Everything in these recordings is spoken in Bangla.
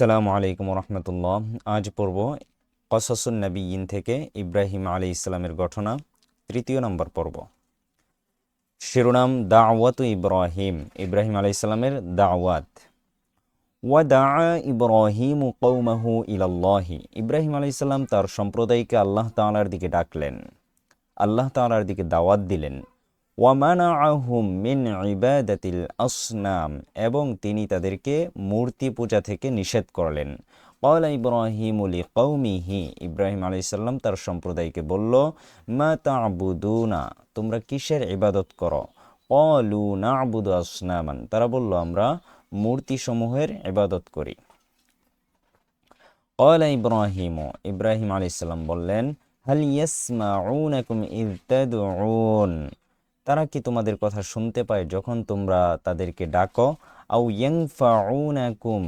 আসসালামু আলাইকুম রহমতুল্লাহ। আজ পড়ব কসাসুন নবীয়িন থেকে ইব্রাহিম আলাইহিস সালামের ঘটনা, তৃতীয় নম্বর পর্ব। শিরোনাম দাওয়াত ইব্রাহিম, ইব্রাহিম আলাইহিস সালামের দাওয়াত। ওয়াদা ইব্রাহিম কওমাহু ইলাল্লাহি, ইব্রাহিম আলাইহিস সালাম তার সম্প্রদায়কে আল্লাহ তাআলার দিকে ডাকলেন, আল্লাহ তাআলার দিকে দাওয়াত দিলেন। ওয়ামানাআহুম মিন ইবাদাতিল আসনাম, এবং তিনি তাদেরকে মূর্তি পূজা থেকে নিষেধ করলেন। ক্বালা ইব্রাহিমু লিকওমিহি, ইব্রাহিম আলাইহিস সালাম তার সম্প্রদায়কে বলল, মা তা'বুদুনা, তোমরা কিসের ইবাদত করো? ক্বালু না'বুদু আসনামান, তারা বলল আমরা মূর্তিসমূহের ইবাদত করি। ক্বালা ইব্রাহিমু, ইব্রাহিম আলাইহিস সালাম বললেন, হাল ইয়াসমাউনাকুম ইয তাদউন, তারা কি তোমাদের কথা শুনতে পায় যখন তোমরা তাদেরকে ডাকো? আও ইয়ানফাউনাকুম,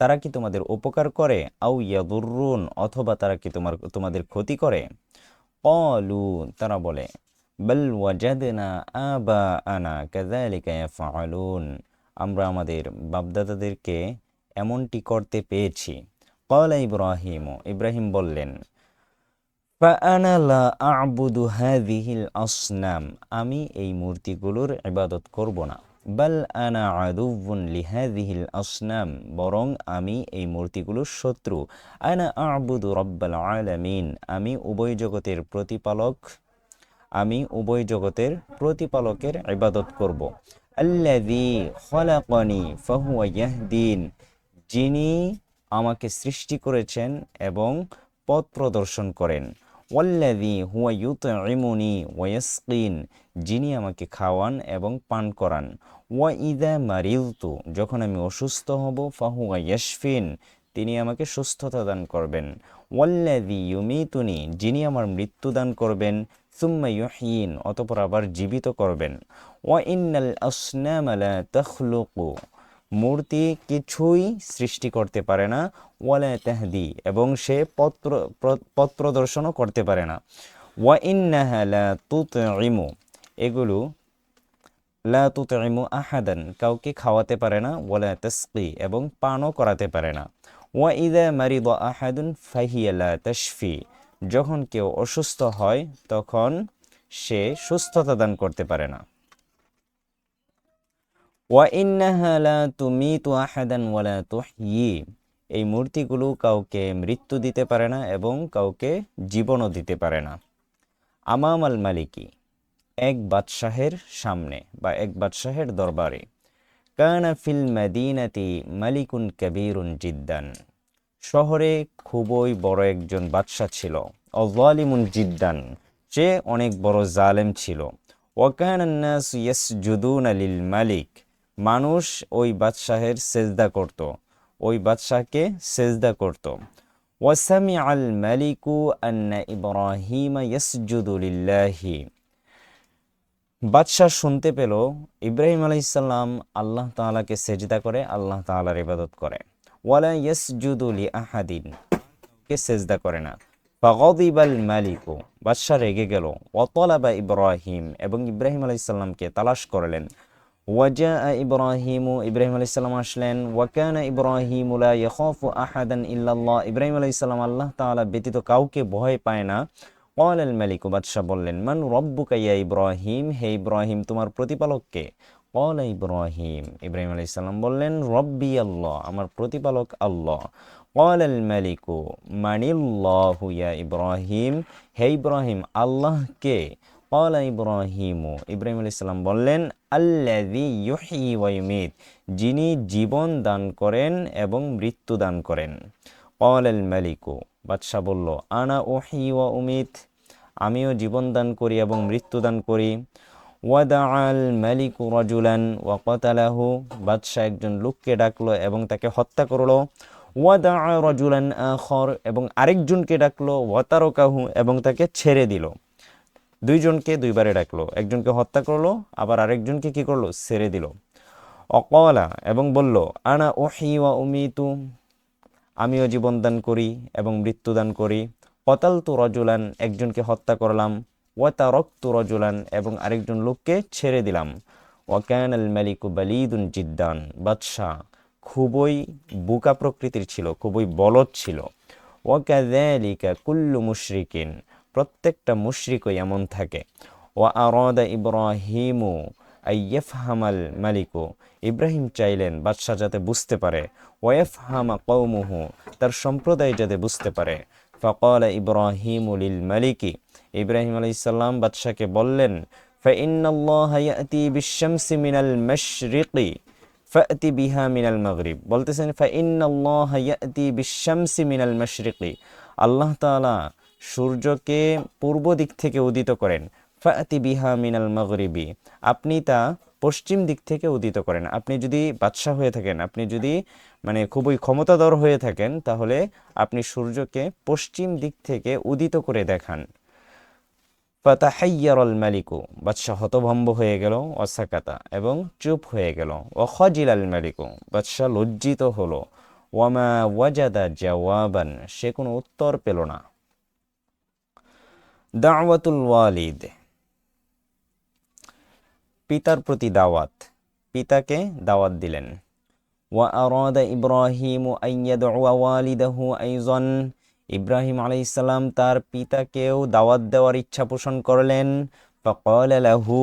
তারা কি তোমাদের উপকার করে? আও ইয়াদুররুন, অথবা তারা কি তোমাদের ক্ষতি করে? ক্বালু, তারা বলে, বাল ওয়াজাদনা আবাআনা কাযালিকা ইয়াফআলুন, আমরা আমাদের বাপদাদাদেরকে এমনটি করতে পেয়েছি। ক্বালা ইব্রাহিম, ইব্রাহিম বললেন, ফাআনা লা আ'বুদু হাযিহিল আসনাম, আমি এই মূর্তিগুলোর ইবাদত করব না। বাল আনা আদুউন লিহাযিহিল আসনাম, বরং আমি এই মূর্তিগুলোর শত্রু। আনা আ'বুদু রাব্বাল আলামিন, আমি উভয় জগতের প্রতিপালকের ইবাদত করব। আল্লাযী খলাকানি ফাহুয়া ইয়াহদিন, যিনি আমাকে সৃষ্টি করেছেন এবং পথ প্রদর্শন করেন। ওয়াল্লাযী হুয়া ইউতঈমুনি ওয়া ইয়াসকিন, যিনি আমাকে খাওয়ান এবং পান করান। ওয়া ইযা মারিযতু, যখন আমি অসুস্থ হব, ফাহুয়া ইয়াশফিন, তিনি আমাকে সুস্থতা দান করবেন। ওয়াল্লাযী ইউমীতুনি, যিনি আমার মৃত্যু দান করবেন। সুম্মা ইউহয়িন, অতঃপর আবার জীবিত করবেন। ওয়া ইন্নাল আসনামা লা তাখলুকু, মূর্তি কিছুই সৃষ্টি করতে পারে না। ওয়ালা তাহদি, এবং সে পথ প্রদর্শনও করতে পারে না। ওয়া ইন্নাহা লা তুতঈমু, এগুলো লা তুতঈমু আহাদান, কাউকে খাওয়াতে পারে না। ওয়ালা তাসকি, এবং পানও করাতে পারে না। ওয়া ইযা মারিদা আহাদুন ফাহিয়া লা তাশফি, যখন কেউ অসুস্থ হয় তখন সে সুস্থতা দান করতে পারে না। ওয়া ইন্নাহা লা তুমিতু আহাদান ওয়ালা তুহয়ি, এই মূর্তিগুলো কাউকে মৃত্যু দিতে পারে না এবং কাউকে জীবনও দিতে পারে না। আমাম আল মালিকি, এক বাদশাহের সামনে বা এক বাদশাহের দরবারে। কানা ফিল মাদিনাতি মালিকুন কাবীরুন জিদ্দান, শহরে খুবই বড় একজন বাদশাহ ছিল। অযালিমুন জিদ্দান, সে অনেক বড় জালেম ছিল। ওয়া কানান নাসু ইয়াসজুদুনা লিল মালিক, মানুষ ওই বাদশাহের সেজদা করত, ওই বাদশাহকে সেজদা করত। ওয়াসামিআ আল মালিকু আন্না ইব্রাহিমা ইয়াসজুদু লিল্লাহি, বাদশাহ শুনতে পেল ইব্রাহিম আলাইহিস সালাম আল্লাহ তাআলাকে সেজদা করে, আল্লাহ তাআলার ইবাদত করে। ওয়ালা ইয়াসজুদু লি আহাদিন, কে সেজদা করে না। ফাগাদিবাল মালিকু, বাদশাহ রেগে গেল। ওয়া তালাবা ইব্রাহিম, এবং ইব্রাহিম আলাইহিস সালামকে তালাশ করলেন। ওয়াজা ইব্রাহিমু, ইব্রাহিম আলাইহিস সালাম আসলেন। ওয়া কানা ইব্রাহিমু লা ইয়াখাফু আহাদান ইল্লাল্লাহ, ইব্রাহিম আলাইহিস সালাম আল্লাহ তাআলা ব্যতীত কাউকে ভয় পায় না। ক্বাল আল মালিকু, বাদশাহ বললেন, মান রব্বুকা ইয়া ইব্রাহিম, হে ইব্রাহিম তোমার প্রতিপালক কে? ক্বাল ইব্রাহিম, ইব্রাহিম আলাইহিস সালাম বললেন, রব্বি আল্লাহ, আমার প্রতিপালক আল্লাহ। ক্বাল আল মালিকু মানিল্লাহু ইয়া ইব্রাহিম, হে ইব্রাহিম আল্লাহ কে? ক্বাল ইব্রাহিমু, ইব্রাহিম আলাইহিস সালাম বললেন, আল্লাযী ইউহয়ি ওয়া ইউমীত, যিনি জীবন দান করেন এবং মৃত্যু দান করেন। ক্বাল আল মালিকু, বাদশাহ বলল, আনা উহয়ি ওয়া উমীত, আমিও জীবন দান করি এবং মৃত্যু দান করি। ওয়াদা আল মালিকু রাজুলান ওয়া কাতালাহু, বাদশাহ একজন লোককে ডাকলো এবং তাকে হত্যা করলো। ওয়াদা রাজুলান আখর, এবং আরেকজনকে ডাকলো। ওয়া তারাকাহু, এবং তাকে ছেড়ে দিল। দুইজনকে দুইবারে ডাকলো, একজনকে হত্যা করলো, আবার আরেকজনকে কি করলো? ছেড়ে দিল। অকলা, এবং বলল, আনা উহয়ি ওয়া উমীতু, আমিও জীবন দান করি এবং মৃত্যু দান করি। কতালতু রাজুলান, একজনকে হত্যা করলাম। ওয়া তারাকতু রাজুলান, এবং আরেকজন লোককে ছেড়ে দিলাম। ওয়া কানাল মালিকু বালিদুন জিদ্দান, বাদশাহ খুবই বুকা প্রকৃতির ছিল, খুবই বলদ ছিল। ওয়াকাযালিকা কুল্লু মুশরিকিন, প্রত্যেকটা মুশরিকই এমন থাকে। ওয়া আরাদা ইব্রাহিমু আইয়াফহামাল মালিকু, ইব্রাহিম চাইলেন বাদশাহ যাতে বুঝতে পারে। ওয়াফহামা কওমুহু, তার সম্প্রদায় যাতে বুঝতে পারে। ফাকালা ইব্রাহিমু লিল মালিকি, ইব্রাহিম আলাইহিস সালাম বাদশাহকে বললেন, ফাইন্নাল্লাহা ইয়াতি বিশ-শামসি মিনাল মাশরিকি ফাতি বিহা মিনাল মাগরিব, বলতেছেন ফাইন্নাল্লাহা ইয়াতি বিশ-শামসি মিনাল মাশরিকি, আল্লাহ তাআলা সূর্যকে পূর্ব দিক থেকে উদিত করেন। ফাতি বিহা মিনাল মাগরিবি, আপনি তা পশ্চিম দিক থেকে উদিত করেন। আপনি যদি বাদশাহ হয়ে থাকেন, আপনি যদি খুবই ক্ষমতাধর হয়ে থাকেন, তাহলে আপনি সূর্যকে পশ্চিম দিক থেকে উদিত করে দেখান। ফাতাহাইয়ারাল মালিকু, বাদশাহ হতভম্ব হয়ে গেল। ওয়াসাকাতা, এবং চুপ হয়ে গেল। ওয়াখাজিলাল মালিকু, বাদশাহ লজ্জিত হলো। ওয়ামা ওয়াজাদা জাওয়াবান, সে কোনো উত্তর পেল না। দাওয়াতুল ওয়ালিদ, পিতার প্রতি দাওয়াত, পিতাকে দাওয়াত দিলেন। ওয়া আরাদা ইব্রাহিমু আন ইয়াদউয়া ওয়ালিদাহু আইযান, ইব্রাহিম আলাইহিস সালাম তার পিতাকেও দাওয়াত দেওয়ার ইচ্ছা পোষণ করলেন। ফাকালা লাহু,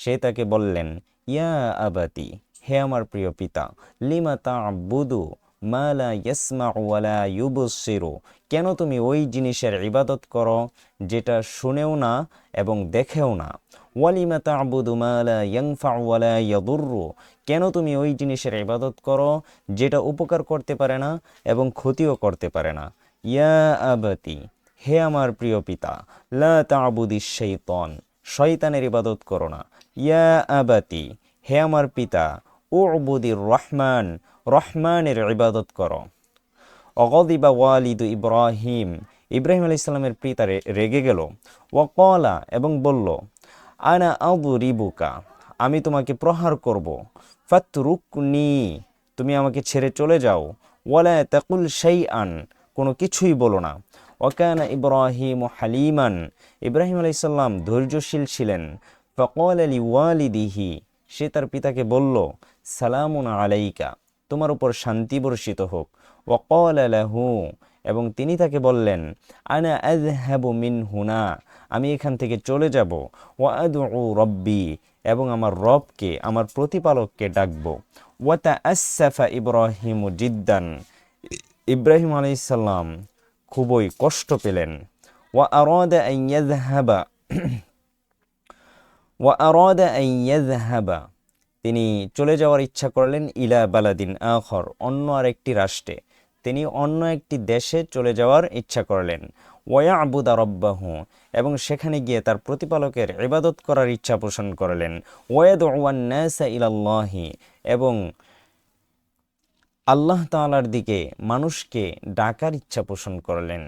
সে তাকে বললেন, ইয়া আবাতি, হে আমার প্রিয় পিতা, লিমা তা'বুদু মা লা ইয়াসমাউ ওয়া লা ইউবসিরু, কেন তুমি ওই জিনিসের ইবাদত করো যেটা শুনেও না এবং দেখেও না। ওয়ালিমা তা'বুদু মা লা ইয়ানফাউ ওয়া লা ইয়াদুররু, কেন তুমি ওই জিনিসের ইবাদত করো যেটা উপকার করতে পারে না এবং ক্ষতিও করতে পারে না। ইয়া আবাতি, হে আমার প্রিয় পিতা, লা তা'বুদিশ শাইতান, শয়তানের ইবাদত করো না। ইয়া আবাতি, হে আমার পিতা, উ'বুদির রহমান, রহমানের ইবাদত করো। অগদিবা ওয়ালিদু ইব্রাহিম, ইব্রাহিম আলাইহিস সালামের পিতা রেগে গেল। ওয়াকালা, এবং বলল, আনা আযরিবুকা, আমি তোমাকে প্রহার করব। ফাতরুকনি, তুমি আমাকে ছেড়ে চলে যাও। ওয়ালা তাকুল শাইআন, কোনো কিছুই বলো না। ওয়াকানা ইব্রাহিম হালিমান, ইব্রাহিম আলাইহিস সালাম ধৈর্যশীল ছিলেন। ফাকালা লিওয়ালিদিহি, সে তার পিতাকে বলল, সালামুন আলাইকা, তোমার উপর শান্তি বর্ষিত হোক। ওয়াকালা লাহু, এবং তিনি তাকে বললেন, আনা আযহাবু মিন হুনা, আমি এখান থেকে চলে যাব। ওয়া আদউ রব্বি, এবং আমার রবকে, আমার প্রতিপালককে ডাকব। ওয়া তাআসসাফা ইব্রাহিমু জিদ্দান, ইব্রাহিম আলাইহিস সালাম খুবই কষ্ট পেলেন। ওয়া আরাদা আন ইয়াযহাবা, ওয়া আরাদা আন ইয়াযহাবা, তিনি চলে যাওয়ার ইচ্ছা করলেন। ইলা বালাদিন আখর, অন্য আরেকটি রাষ্ট্রে, তিনি অন্য একটি দেশে চলে যাওয়ার ইচ্ছা করলেন। ওয়ায়াবুদা রব্বাহু, এবং সেখানে গিয়ে তার প্রতিপালকের ইবাদত করার ইচ্ছা পোষণ করলেন। ওয়ায়াদউয়ান নাসা ইলাল্লাহি, এবং আল্লাহ তাআলার দিকে মানুষকে ডাকার ইচ্ছা পোষণ করলেন।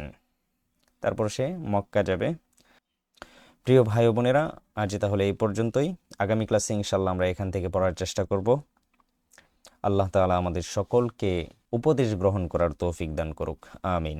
তারপর সে মক্কা যাবে। প্রিয় ভাই বোনেরা, আজ তাহলে এই পর্যন্তই। আগামী ক্লাসে ইনশাল্লাহ আমরা এখান থেকে পড়ার চেষ্টা করব। আল্লাহ তাআলা আমাদের সকলকে উপদেশ গ্রহণ করার তৌফিক দান করুক। আমিন।